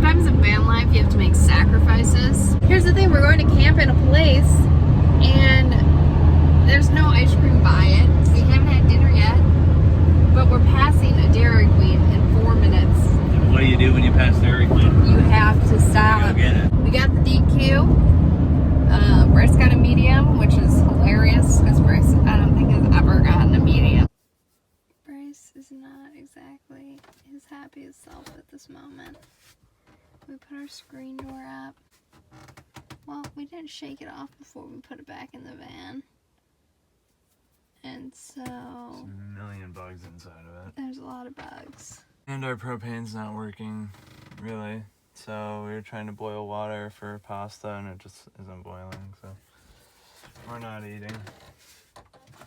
sometimes in van life you have to make sacrifices. Here's the thing, we're going to camp in a place and there's no ice cream by it. We haven't had dinner yet, but we're passing a Dairy Queen in 4 minutes. And what do you do when you pass Dairy Queen? You have to stop. Go get it. We got the DQ. Bryce got a medium, which is hilarious because Bryce, I don't think, has ever gotten a medium. Bryce is not exactly his happiest self at this moment. We put our screen door up. Well, we didn't shake it off before we put it back in the van. And so... There's a million bugs inside of it. There's a lot of bugs. And our propane's not working, really. So we were trying to boil water for pasta and it just isn't boiling, so we're not eating.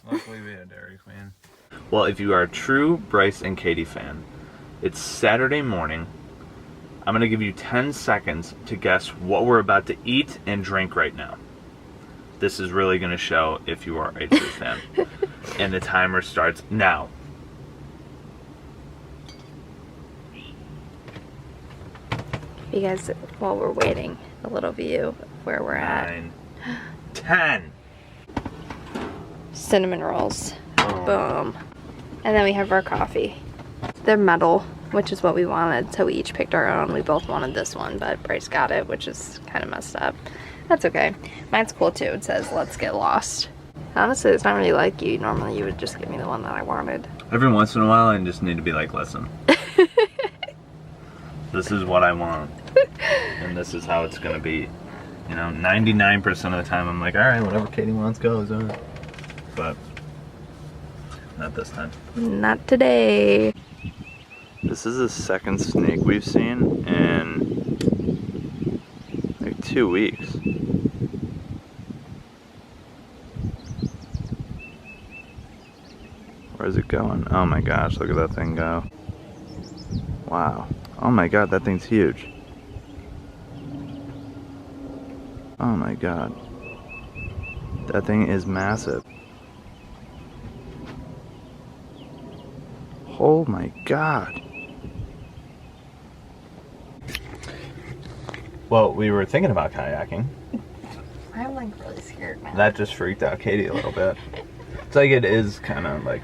Luckily we had Dairy Queen. Well, if you are a true Bryce and Katie fan, it's Saturday morning. I'm gonna give you 10 seconds to guess what we're about to eat and drink right now. This is really gonna show if you are a true fan. And the timer starts now. You guys, while we're waiting, a little view of where we're at. 9, 10. Cinnamon rolls. Boom. And then we have our coffee. They're metal, which is what we wanted, so we each picked our own. We both wanted this one, but Bryce got it, which is kind of messed up. That's okay. Mine's cool too. It says, "Let's get lost." Honestly, it's not really like you. Normally you would just give me the one that I wanted. Every once in a while, I just need to be like, listen. This is what I want. And this is how it's going to be. You know, 99% of the time, I'm like, all right, whatever Katie wants goes. But not this time. Not today. This is the second snake we've seen in like 2 weeks. Where's it going? Oh my gosh, look at that thing go. Wow. Oh my god, that thing's huge. Oh my god. That thing is massive. Oh my god. Well, we were thinking about kayaking. I'm like really scared now. That just freaked out Katie a little bit. It's like it is kind of like...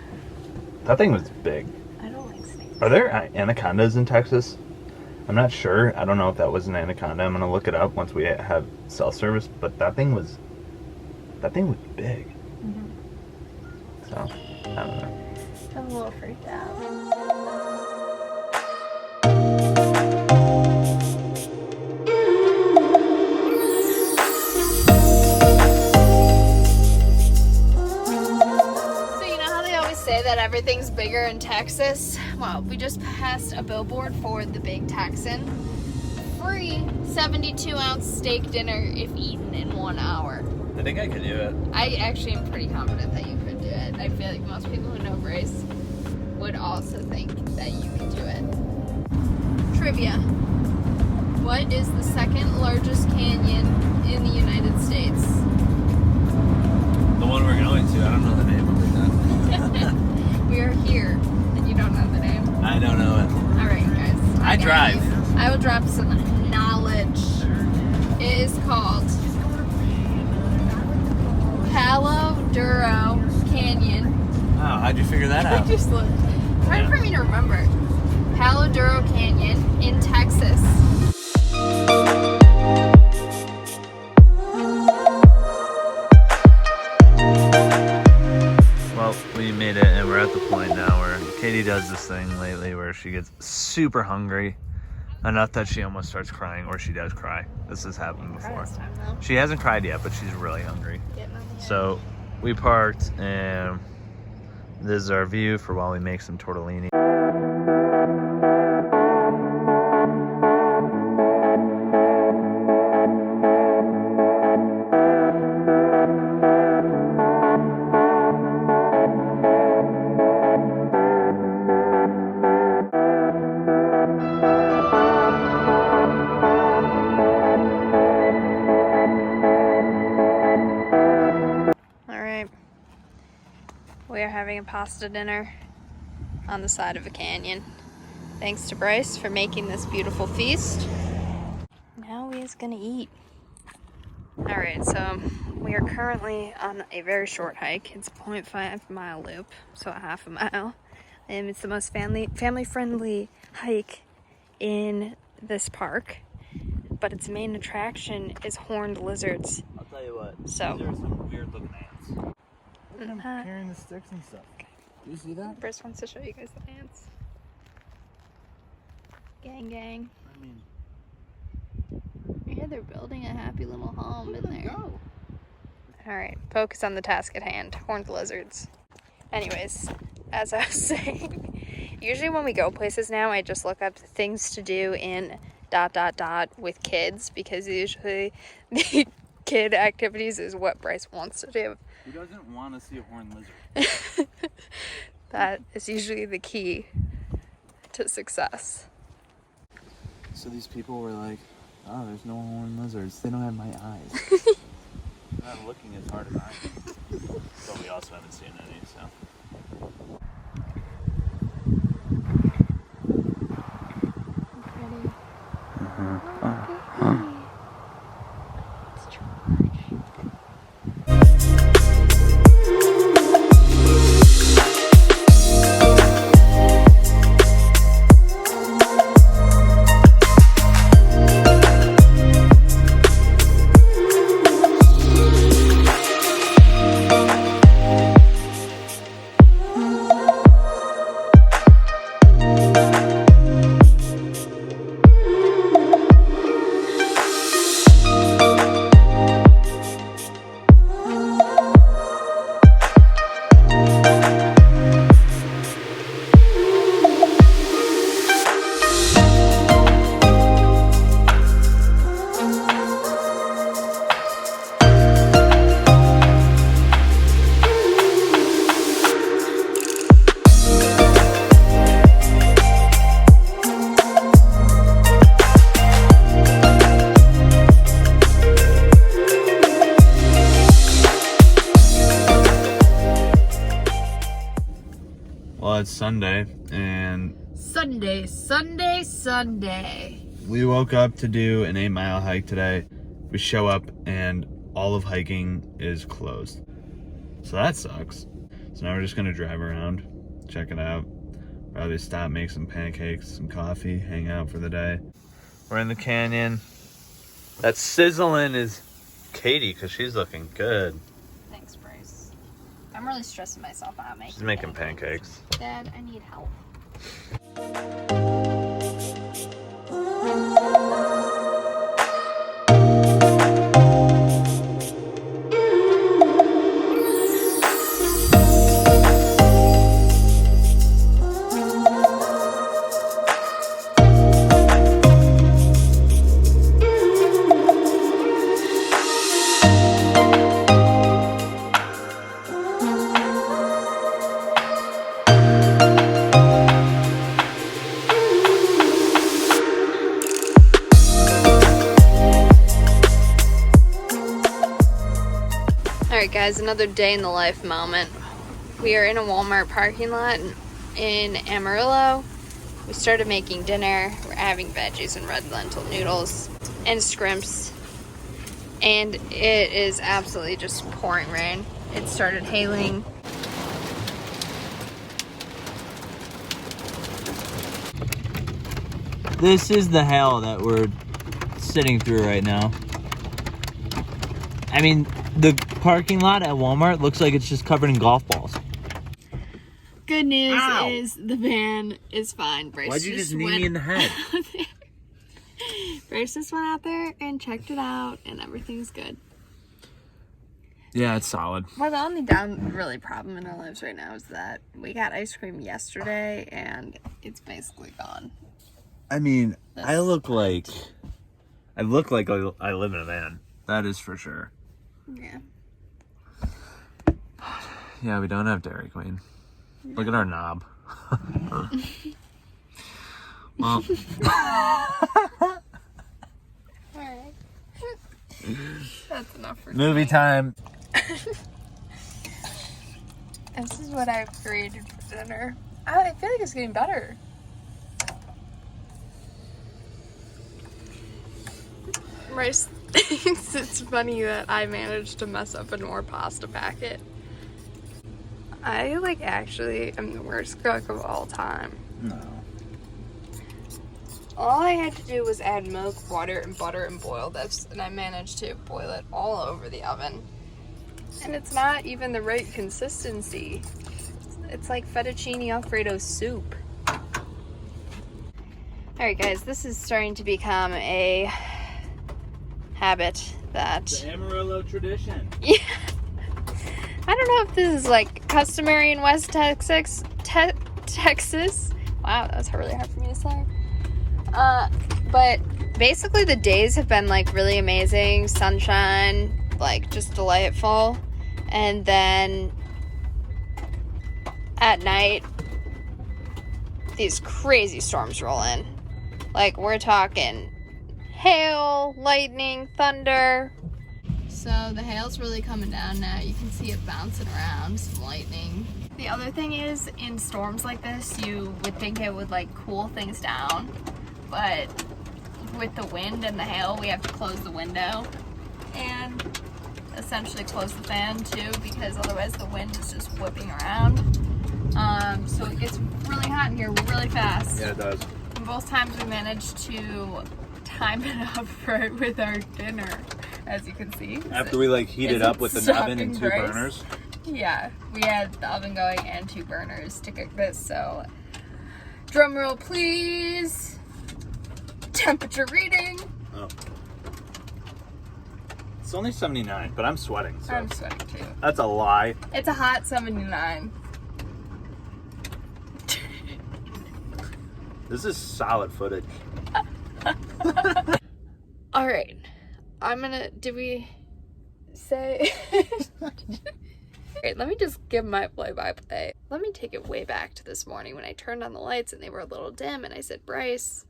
That thing was big. I don't like snakes. Are there anacondas in Texas? I'm not sure. I don't know if that was an anaconda. I'm gonna look it up once we have cell service. But that thing was big. Mm-hmm. So I don't know. I'm a little freaked out. That everything's bigger in Texas. Well, we just passed a billboard for the Big Texan. Free 72-ounce steak dinner if eaten in 1 hour. I think I could do it. I actually am pretty confident that you could do it. I feel like most people who know Bryce would also think that you could do it. Trivia. What is the second largest canyon in the United States? The one we're going to. I don't know the name of it. We are here, and you don't know the name? I don't know it. Alright, guys. I drive. I will drop some knowledge. It is called Palo Duro Canyon. Wow, how'd you figure that out? I just looked. Hard for me to remember. Palo Duro Canyon in Texas. Well, we made it, and we're at the point now where Katie does this thing lately where she gets super hungry, enough that she almost starts crying, or she does cry. This has happened before. She hasn't cried yet, but she's really hungry. So we parked, and this is our view for while we make some tortellini. We are having a pasta dinner on the side of a canyon. Thanks to Bryce for making this beautiful feast. guys gonna eat? Alright, so we are currently on a very short hike. It's a 0.5 mile loop, so a half a mile. And it's the most family-friendly hike in this park. But its main attraction is horned lizards. I'll tell you what. So, There are some weird looking ants. Look at them carrying the sticks and stuff. Do you see that? Bryce wants to show you guys the ants. Gang, gang. I mean, Yeah, they're building a happy little home in there. Alright, focus on the task at hand. Horned lizards. Anyways, as I was saying, usually when we go places now, I just look up things to do in ... with kids, because usually the kid activities is what Bryce wants to do. who doesn't want to see a horned lizard? That is usually the key to success. So these people were like, oh, there's no horned lizards. They don't have my eyes. They're not looking as hard as I am. But we also haven't seen any, so. Well, it's Sunday, and Sunday. we woke up to do an 8-mile hike today. We show up, and all of hiking is closed. So that sucks. So now we're just gonna drive around, check it out. Probably stop, make some pancakes, some coffee, hang out for the day. We're in the canyon. That sizzling is Katie, because she's looking good. Thanks, Bryce. I'm really stressing myself out making She's making pancakes. Dad, I need help. Alright guys, another day in the life moment. We are in a Walmart parking lot in Amarillo. We started making dinner. We're having veggies and red lentil noodles and scrimps. And it is absolutely just pouring rain. It started hailing. This is the hell that we're sitting through right now. I mean, the parking lot at Walmart looks like it's just covered in golf balls. Good news is the van is fine. Bryce Why'd you just knee me in the head? Bryce just went out there and checked it out, and everything's good. Yeah, it's solid. Well, the only really problem in our lives right now is that we got ice cream yesterday, and it's basically gone. I mean, I look like I live in a van. That is for sure. Yeah. Yeah, we don't have Dairy Queen. No. Look at our knob. Well. Alright. That's enough for Movie time. This is what I've created for dinner. I feel like it's getting better. Bryce thinks it's funny that I managed to mess up a more pasta packet. I actually am the worst cook of all time. No. All I had to do was add milk, water, and butter and boil this, and I managed to boil it all over the oven. And it's not even the right consistency. It's like fettuccine Alfredo soup. Alright guys, this is starting to become a habit that... The Amarillo tradition. Yeah. I don't know if this is like customary in West Texas. Texas. Wow, that was really hard for me to say. But basically the days have been like really amazing. Sunshine, like just delightful. And then at night, these crazy storms roll in. Like we're talking hail, lightning, thunder. So the hail's really coming down now. You can see it bouncing around, some lightning. The other thing is, in storms like this, you would think it would like cool things down, but with the wind and the hail, we have to close the window and essentially close the fan too, because otherwise the wind is just whipping around. So it gets really hot in here really fast. Yeah, it does. And both times we managed to time it up right with our dinner, as you can see. After we like heat it up with an oven and 2 burners. Yeah, we had the oven going and 2 burners to cook this, so drum roll please. Temperature reading. Oh. It's only 79, but I'm sweating. So. I'm sweating too. That's a lie. It's a hot 79. This is solid footage. All right, did we say? Alright, let me just give my play-by-play. Let me take it way back to this morning when I turned on the lights and they were a little dim, and I said, Bryce,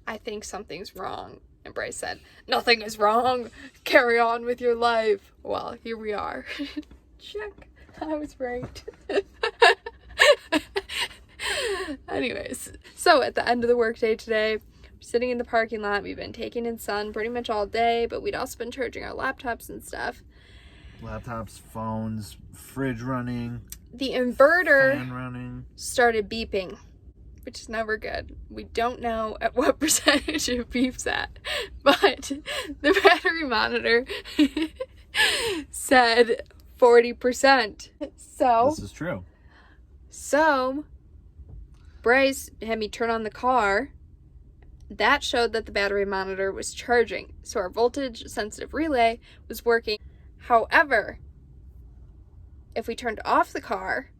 I think something's wrong. And Bryce said, nothing is wrong. Carry on with your life. Well, here we are. Check. I was right. Anyways, so at the end of the workday today, we're sitting in the parking lot. We've been taking in sun pretty much all day, but we'd also been charging our laptops and stuff. Laptops, phones, fridge running. The inverter fan running. started beeping, which is never good. We don't know at what percentage it beeps at, but the battery monitor said 40%. So This is true. So Bryce had me turn on the car. That showed that the battery monitor was charging, so our voltage sensitive relay was working. However, if we turned off the car,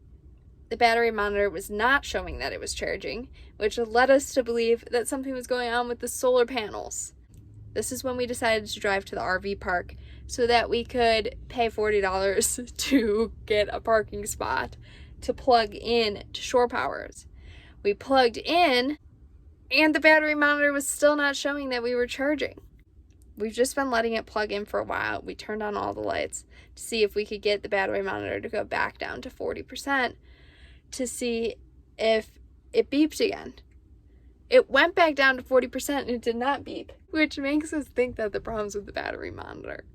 the battery monitor was not showing that it was charging, which led us to believe that something was going on with the solar panels. This is when we decided to drive to the RV park so that we could pay $40 to get a parking spot to plug in to shore powers. We plugged in, and the battery monitor was still not showing that we were charging. We've just been letting it plug in for a while. We turned on all the lights to see if we could get the battery monitor to go back down to 40% to see if it beeped again. It went back down to 40% and it did not beep, which makes us think that the problem's with the battery monitor.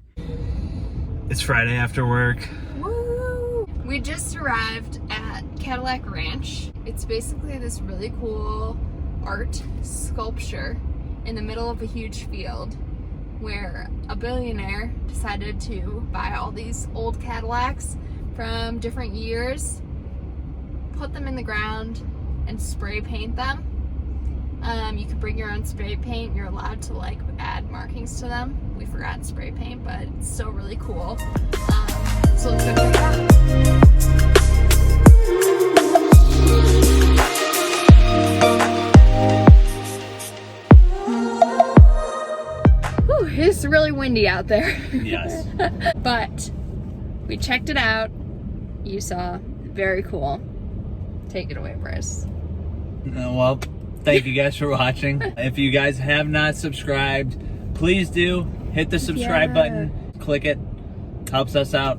It's Friday after work. Woo! We just arrived at Cadillac Ranch. It's basically this really cool art sculpture in the middle of a huge field where a billionaire decided to buy all these old Cadillacs from different years, put them in the ground, and spray paint them. You can bring your own spray paint. You're allowed to like add markings to them. We forgot spray paint, but it's still really cool. So let's go check it out. Whew, it's really windy out there. Yes. But we checked it out. You saw. Very cool. Take it away, Bryce. Well, thank you guys for watching. If you guys have not subscribed, please do. Hit the subscribe button. Click it. Helps us out.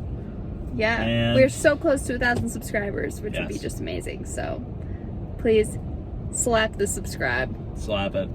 Yeah. And we're so close to 1,000 subscribers, which would be just amazing. So please slap the subscribe. Slap it.